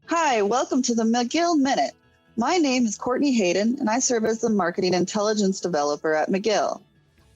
Hi, welcome to the McGill Minute. My name is Courtney Hayden, and I serve as the Marketing Intelligence Developer at McGill.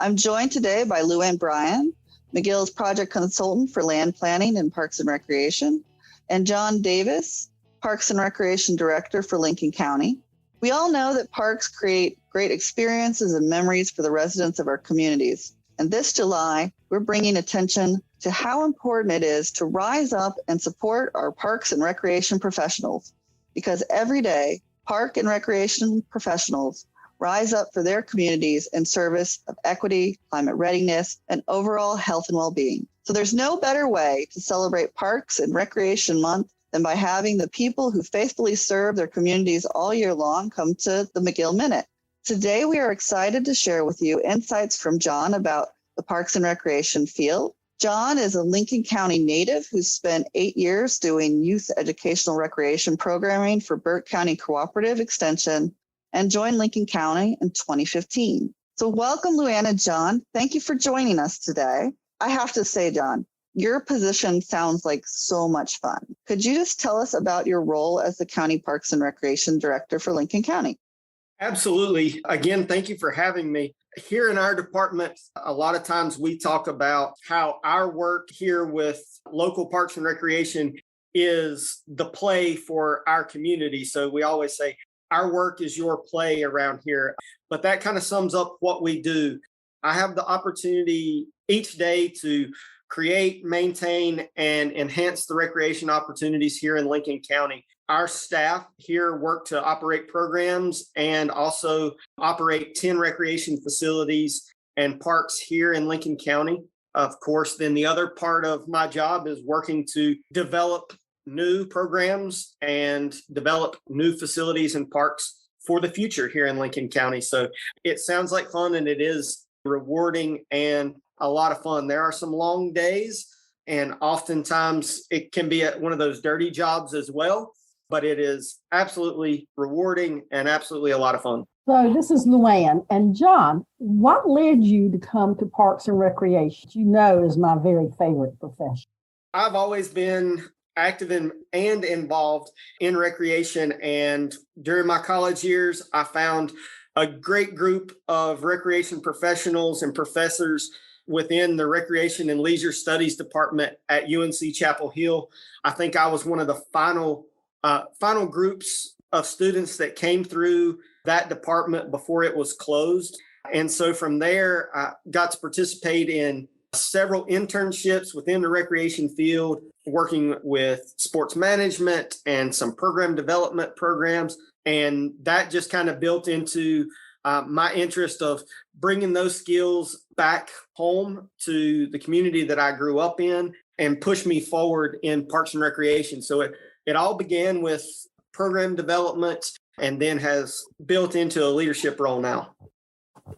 I'm joined today by Luann Bryan, McGill's Project Consultant for Land Planning and Parks and Recreation, and John Davis, Parks and Recreation Director for Lincoln County. We all know that parks create great experiences and memories for the residents of our communities. And this July, we're bringing attention to how important it is to rise up and support our parks and recreation professionals, because every day, park and recreation professionals rise up for their communities in service of equity, climate readiness, and overall health and well-being. So there's no better way to celebrate Parks and Recreation Month than by having the people who faithfully serve their communities all year long come to the McGill Minute. Today, we are excited to share with you insights from John about the Parks and Recreation field. John is a Lincoln County native who spent 8 years doing youth educational recreation programming for Burke County Cooperative Extension and joined Lincoln County in 2015. So welcome, Luann and John. Thank you for joining us today. I have to say, John, your position sounds like so much fun. Could you just tell us about your role as the County Parks and Recreation Director for Lincoln County? Absolutely. Again, thank you for having me. Here in our department, a lot of times we talk about how our work here with local parks and recreation is the play for our community. So we always say our work is your play around here, but that kind of sums up what we do. I have the opportunity each day to create, maintain, and enhance the recreation opportunities here in Lincoln County. Our staff here work to operate programs and also operate 10 recreation facilities and parks here in Lincoln County. Of course, then the other part of my job is working to develop new programs and develop new facilities and parks for the future here in Lincoln County. So it sounds like fun, and it is rewarding and a lot of fun. There are some long days, and oftentimes it can be one of those dirty jobs as well. But it is absolutely rewarding and absolutely a lot of fun. So this is Luann. And John, what led you to come to Parks and Recreation? You know is my very favorite profession. I've always been active and involved in recreation. And during my college years, I found a great group of recreation professionals and professors within the Recreation and Leisure Studies Department at UNC Chapel Hill. I think I was one of the final groups of students that came through that department before it was closed. And so from there, I got to participate in several internships within the recreation field, working with sports management and some program development programs. And that just kind of built into my interest of bringing those skills back home to the community that I grew up in and push me forward in parks and recreation. So it all began with program development and then has built into a leadership role now.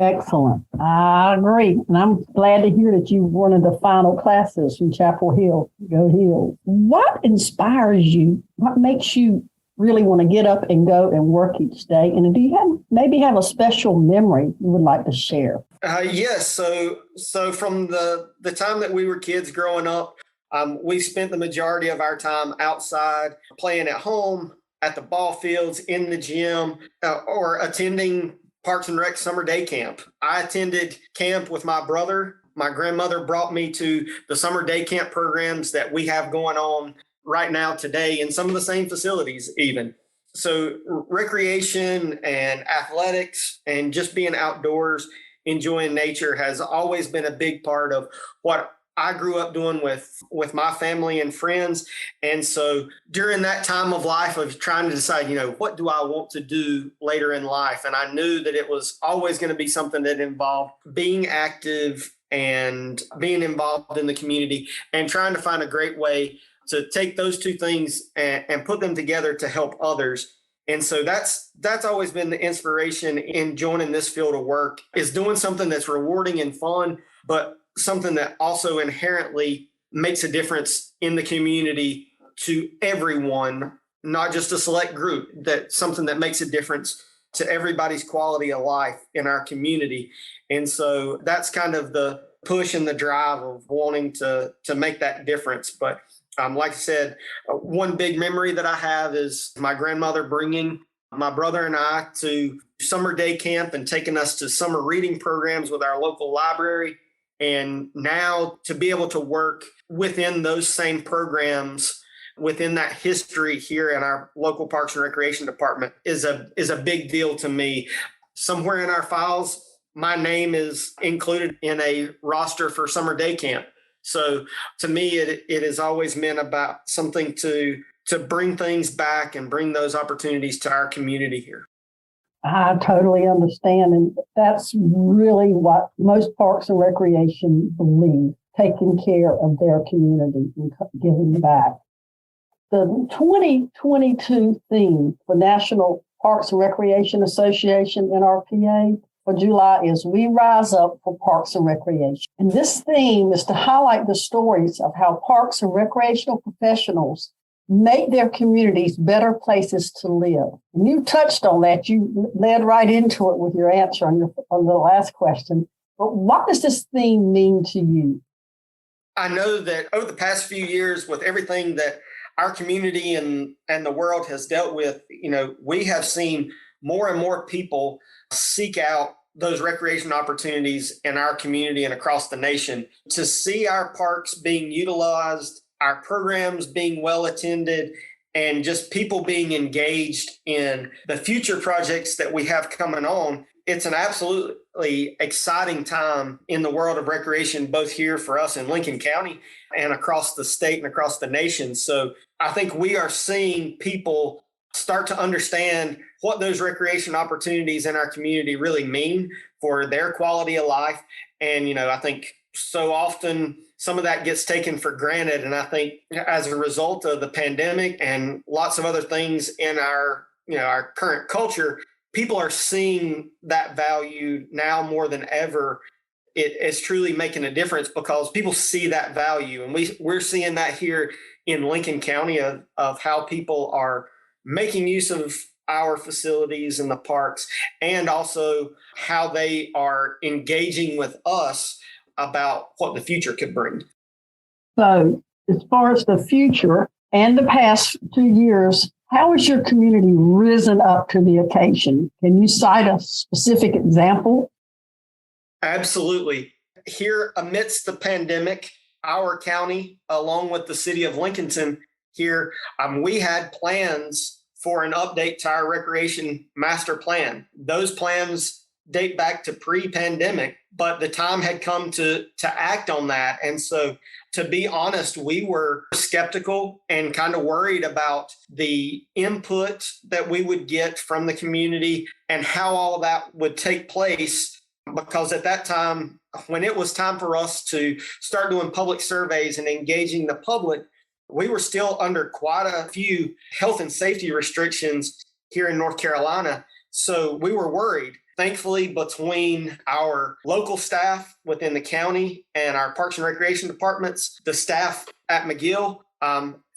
Excellent. I agree. And I'm glad to hear that you were one of the final classes from Chapel Hill. Go Hill. What inspires you? What makes you really want to get up and go and work each day? And do you maybe have a special memory you would like to share? Yes. So from the time that we were kids growing up, we spent the majority of our time outside, playing at home, at the ball fields, in the gym, or attending Parks and Rec summer day camp. I attended camp with my brother. My grandmother brought me to the summer day camp programs that we have going on right now today in some of the same facilities even. So recreation and athletics and just being outdoors, enjoying nature has always been a big part of what I grew up doing with my family and friends. And so during that time of life of trying to decide, what do I want to do later in life? And I knew that it was always going to be something that involved being active and being involved in the community and trying to find a great way to take those two things and put them together to help others. And so that's always been the inspiration in joining this field of work, is doing something that's rewarding and fun, but something that also inherently makes a difference in the community to everyone, not just a select group, that something that makes a difference to everybody's quality of life in our community. And so that's kind of the push and the drive of wanting to make that difference. But like I said, one big memory that I have is my grandmother bringing my brother and I to summer day camp and taking us to summer reading programs with our local library. And now to be able to work within those same programs, within that history here in our local Parks and Recreation Department is a big deal to me. Somewhere in our files, my name is included in a roster for summer day camp. So to me, it has always meant about something to bring things back and bring those opportunities to our community here. I totally understand. And that's really what most Parks and Recreation believe, taking care of their community and giving back. The 2022 theme for National Parks and Recreation Association, NRPA, for July is We Rise Up for Parks and Recreation. And this theme is to highlight the stories of how parks and recreational professionals make their communities better places to live. And you touched on that. You led right into it with your answer on the last question. But what does this theme mean to you? I know that over the past few years, with everything that our community and the world has dealt with, we have seen more and more people seek out those recreation opportunities in our community and across the nation. To see our parks being utilized, our programs being well attended, and just people being engaged in the future projects that we have coming on, it's an absolutely exciting time in the world of recreation, both here for us in Lincoln County and across the state and across the nation. So I think we are seeing people start to understand what those recreation opportunities in our community really mean for their quality of life. And, I think so often some of that gets taken for granted. And I think as a result of the pandemic and lots of other things in our current culture, people are seeing that value now more than ever. It is truly making a difference because people see that value. And we're seeing that here in Lincoln County of how people are making use of our facilities and the parks, and also how they are engaging with us about what the future could bring. So as far as the future and the past 2 years, how has your community risen up to the occasion? Can you cite a specific example? Absolutely. Here amidst the pandemic, our county, along with the city of Lincolnton here, we had plans for an update to our recreation master plan. Those plans date back to pre-pandemic, but the time had come to act on that. And so, to be honest, we were skeptical and kind of worried about the input that we would get from the community and how all that would take place. Because at that time, when it was time for us to start doing public surveys and engaging the public, we were still under quite a few health and safety restrictions here in North Carolina. So we were worried. Thankfully, between our local staff within the county and our Parks and Recreation departments, the staff at McGill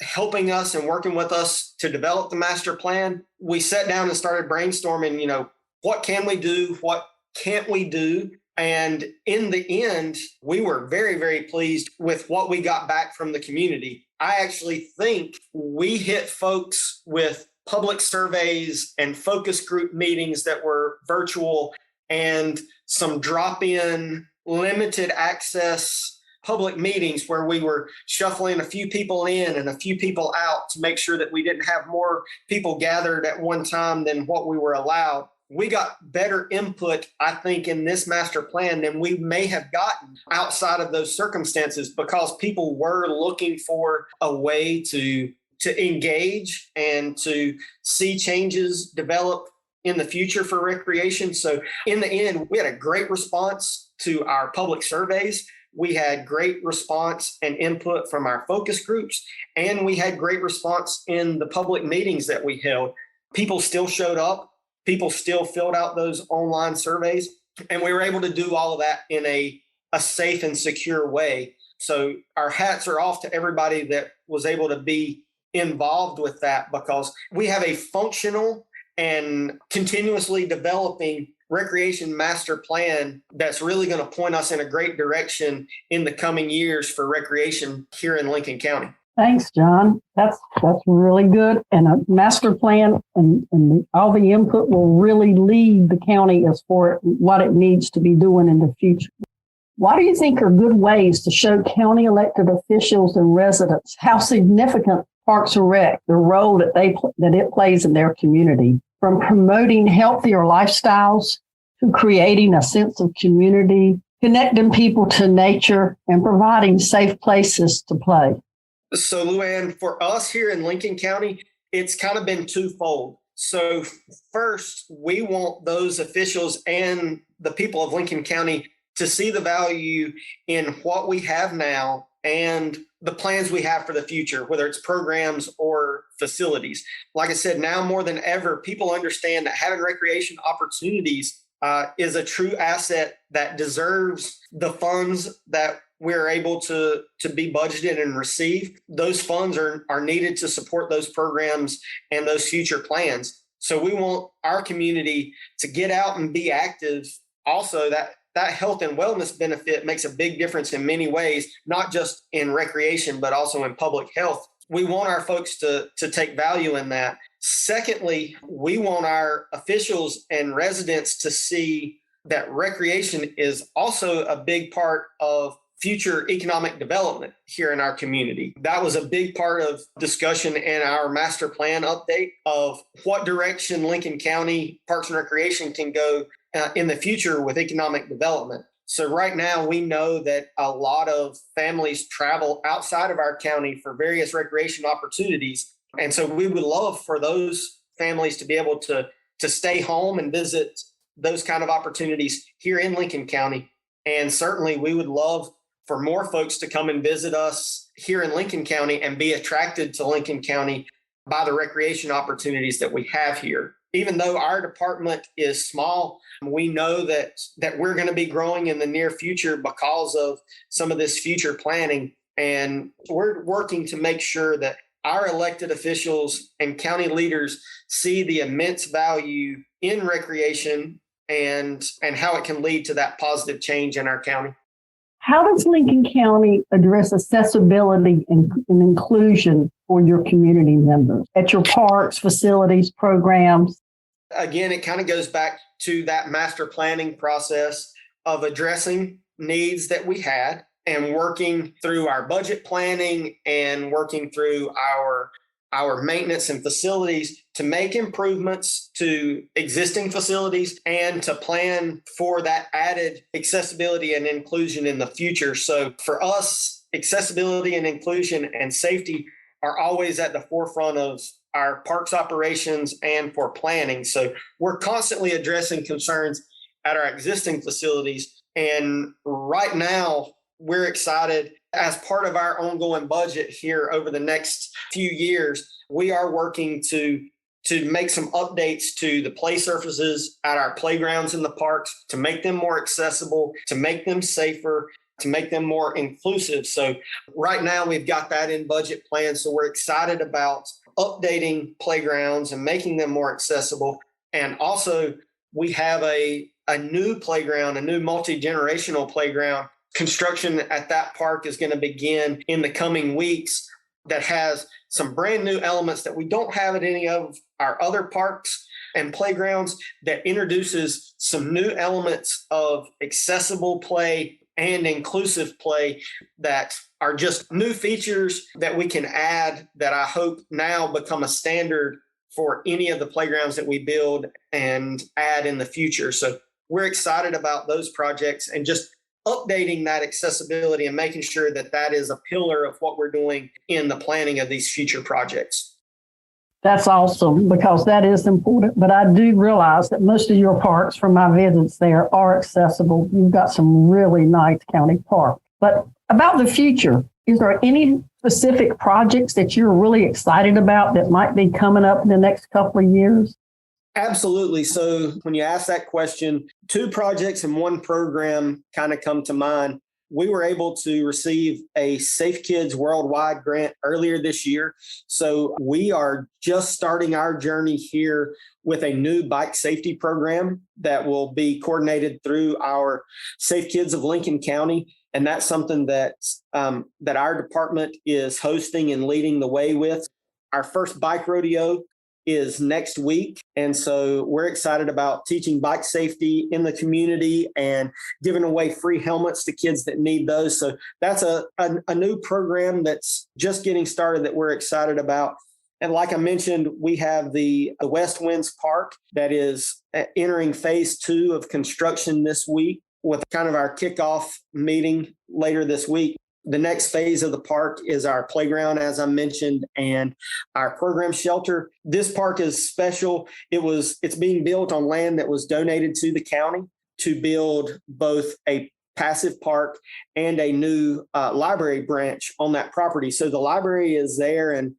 helping us and working with us to develop the master plan, we sat down and started brainstorming, what can we do? What can't we do? And in the end, we were very, very pleased with what we got back from the community. I actually think we hit folks with public surveys and focus group meetings that were virtual and some drop-in limited access public meetings where we were shuffling a few people in and a few people out to make sure that we didn't have more people gathered at one time than what we were allowed. We got better input, I think, in this master plan than we may have gotten outside of those circumstances because people were looking for a way to engage and to see changes develop in the future for recreation. So in the end, we had a great response to our public surveys. We had great response and input from our focus groups, and we had great response in the public meetings that we held. People still showed up. People still filled out those online surveys, and we were able to do all of that in a safe and secure way. So our hats are off to everybody that was able to be involved with that because we have a functional and continuously developing recreation master plan that's really going to point us in a great direction in the coming years for recreation here in Lincoln County. Thanks, John. That's really good. And a master plan and all the input will really lead the county as for what it needs to be doing in the future. What do you think are good ways to show county elected officials and residents how significant Parks and Rec, the role that it plays in their community, from promoting healthier lifestyles to creating a sense of community, connecting people to nature, and providing safe places to play? So, Luann, for us here in Lincoln County, it's kind of been twofold. So first, we want those officials and the people of Lincoln County to see the value in what we have now and the plans we have for the future, whether it's programs or facilities. Like I said, now more than ever, people understand that having recreation opportunities is a true asset that deserves the funds that we're able to be budgeted and receive. Those funds are needed to support those programs and those future plans. So we want our community to get out and be active. Also, that health and wellness benefit makes a big difference in many ways, not just in recreation, but also in public health. We want our folks to take value in that. Secondly, we want our officials and residents to see that recreation is also a big part of future economic development here in our community. That was a big part of discussion in our master plan update of what direction Lincoln County Parks and Recreation can go in the future with economic development. So right now we know that a lot of families travel outside of our county for various recreation opportunities. And so we would love for those families to be able to stay home and visit those kind of opportunities here in Lincoln County. And certainly we would love for more folks to come and visit us here in Lincoln County and be attracted to Lincoln County by the recreation opportunities that we have here. Even though our department is small, we know that we're going to be growing in the near future because of some of this future planning. And we're working to make sure that our elected officials and county leaders see the immense value in recreation and how it can lead to that positive change in our county. How does Lincoln County address accessibility and inclusion for your community members at your parks, facilities, programs? Again, it kind of goes back to that master planning process of addressing needs that we had and working through our budget planning and working through our maintenance and facilities to make improvements to existing facilities and to plan for that added accessibility and inclusion in the future. So for us, accessibility and inclusion and safety are always at the forefront of our parks operations and for planning. So we're constantly addressing concerns at our existing facilities. And right now, we're excited. As part of our ongoing budget here over the next few years, we are working to make some updates to the play surfaces at our playgrounds in the parks, to make them more accessible, to make them safer, to make them more inclusive. So right now we've got that in budget plans. So we're excited about updating playgrounds and making them more accessible. And also we have a new playground, a new multi-generational playground. Construction at that park is going to begin in the coming weeks that has some brand new elements that we don't have at any of our other parks and playgrounds, that introduces some new elements of accessible play and inclusive play that are just new features that we can add that I hope now become a standard for any of the playgrounds that we build and add in the future. So we're excited about those projects and just updating that accessibility and making sure that that is a pillar of what we're doing in the planning of these future projects. That's awesome, because that is important. But I do realize that most of your parks, from my visits there, are accessible. You've got some really nice county parks. But about the future, is there any specific projects that you're really excited about that might be coming up in the next couple of years? Absolutely. So when you ask that question, 2 projects and 1 program kind of come to mind. we were able to receive a Safe Kids Worldwide grant earlier this year. So we are just starting our journey here with a new bike safety program that will be coordinated through our Safe Kids of Lincoln County. And that's something that our department is hosting and leading the way with. Our first bike rodeo is next week. And so we're excited about teaching bike safety in the community and giving away free helmets to kids that need those. So that's a new program that's just getting started that we're excited about. And like I mentioned, we have the West Winds Park that is entering phase 2 of construction this week with kind of our kickoff meeting later this week. The next phase of the park is our playground, as I mentioned, and our program shelter. This park is special. It's being built on land that was donated to the county to build both a passive park and a new library branch on that property. So the library is there and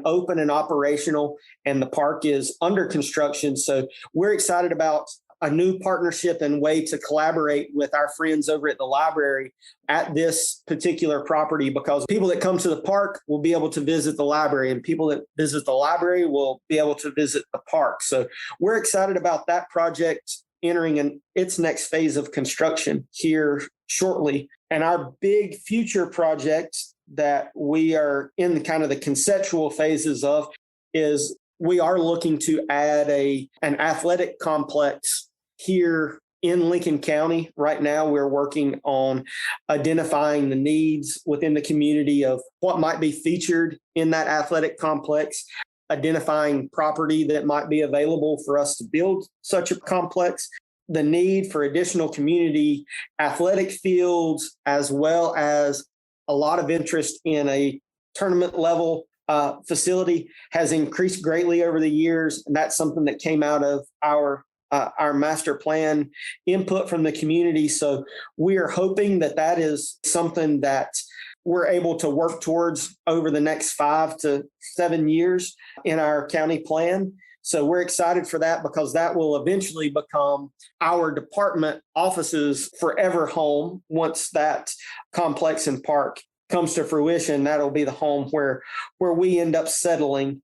open and operational, and the park is under construction. So we're excited about a new partnership and way to collaborate with our friends over at the library at this particular property, because people that come to the park will be able to visit the library, and people that visit the library will be able to visit the park. So we're excited about that project entering in its next phase of construction here shortly. And our big future project that we are in the conceptual phases of is we are looking to add an athletic complex here in Lincoln County. Right now, we're working on identifying the needs within the community of what might be featured in that athletic complex, identifying property that might be available for us to build such a complex, the need for additional community athletic fields, as well as a lot of interest in a tournament level facility has increased greatly over the years. And that's something that came out of our master plan input from the community. So we are hoping that is something that we're able to work towards over the next 5 to 7 years in our county plan. So we're excited for that, because that will eventually become our department office's forever home. Once that complex and park comes to fruition, that'll be the home where we end up settling,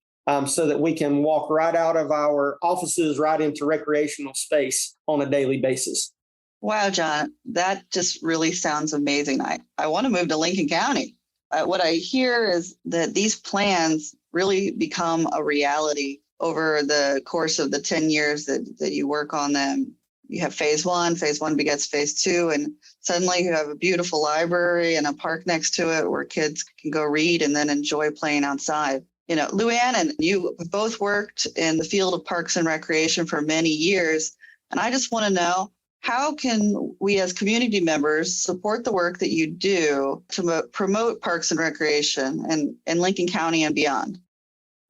so that we can walk right out of our offices right into recreational space on a daily basis. Wow, John, that just really sounds amazing. I want to move to Lincoln County. What I hear is that these plans really become a reality over the course of the 10 years that you work on them. You have phase 1 begets phase 2, and suddenly you have a beautiful library and a park next to it where kids can go read and then enjoy playing outside. You know, Luann and you both worked in the field of parks and recreation for many years. And I just want to know, how can we as community members support the work that you do to promote parks and recreation in Lincoln County and beyond?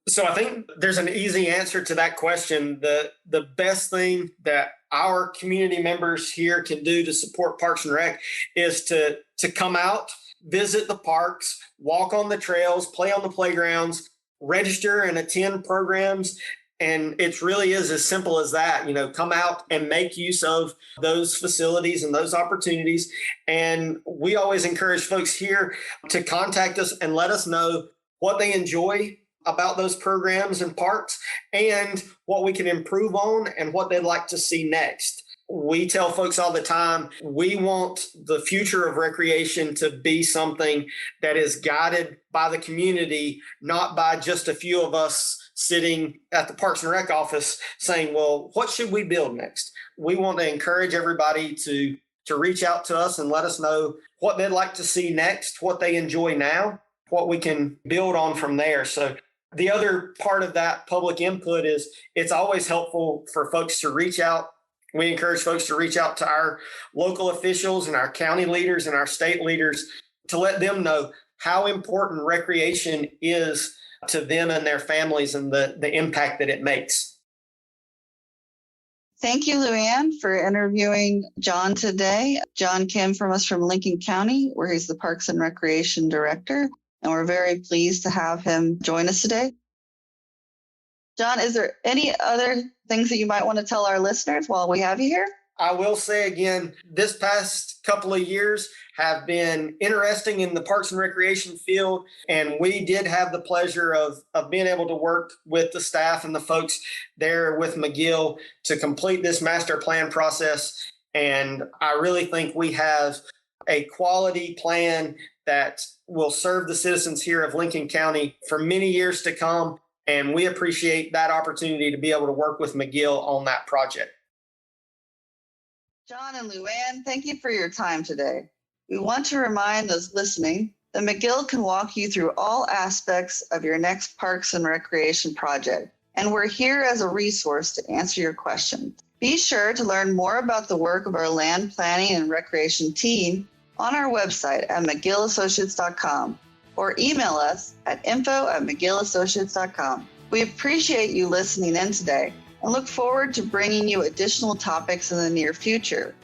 So I think there's an easy answer to that question. The best thing that our community members here can do to support Parks and Rec is to come out, visit the parks, walk on the trails, play on the playgrounds, register and attend programs. And it really is as simple as that. You know, come out and make use of those facilities and those opportunities. And we always encourage folks here to contact us and let us know what they enjoy about those programs and parks, and what we can improve on and what they'd like to see next. We tell folks all the time, we want the future of recreation to be something that is guided by the community, not by just a few of us sitting at the Parks and Rec office saying, well, what should we build next? We want to encourage everybody to reach out to us and let us know what they'd like to see next, what they enjoy now, what we can build on from there. So the other part of that public input is it's always helpful for folks to reach out. We encourage folks to reach out to our local officials and our county leaders and our state leaders to let them know how important recreation is to them and their families and the impact that it makes. Thank you, Luann, for interviewing John today. John came from us from Lincoln County, where he's the Parks and Recreation Director, and we're very pleased to have him join us today. John, is there any other things that you might want to tell our listeners while we have you here? I will say again, this past couple of years have been interesting in the Parks and Recreation field. And we did have the pleasure of being able to work with the staff and the folks there with McGill to complete this master plan process. And I really think we have a quality plan that will serve the citizens here of Lincoln County for many years to come. And we appreciate that opportunity to be able to work with McGill on that project. John and Luann, thank you for your time today. We want to remind those listening that McGill can walk you through all aspects of your next Parks and Recreation project, and we're here as a resource to answer your questions. Be sure to learn more about the work of our land planning and recreation team on our website at mcgillassociates.com or email us at info@mcgillassociates.com. We appreciate you listening in today and look forward to bringing you additional topics in the near future.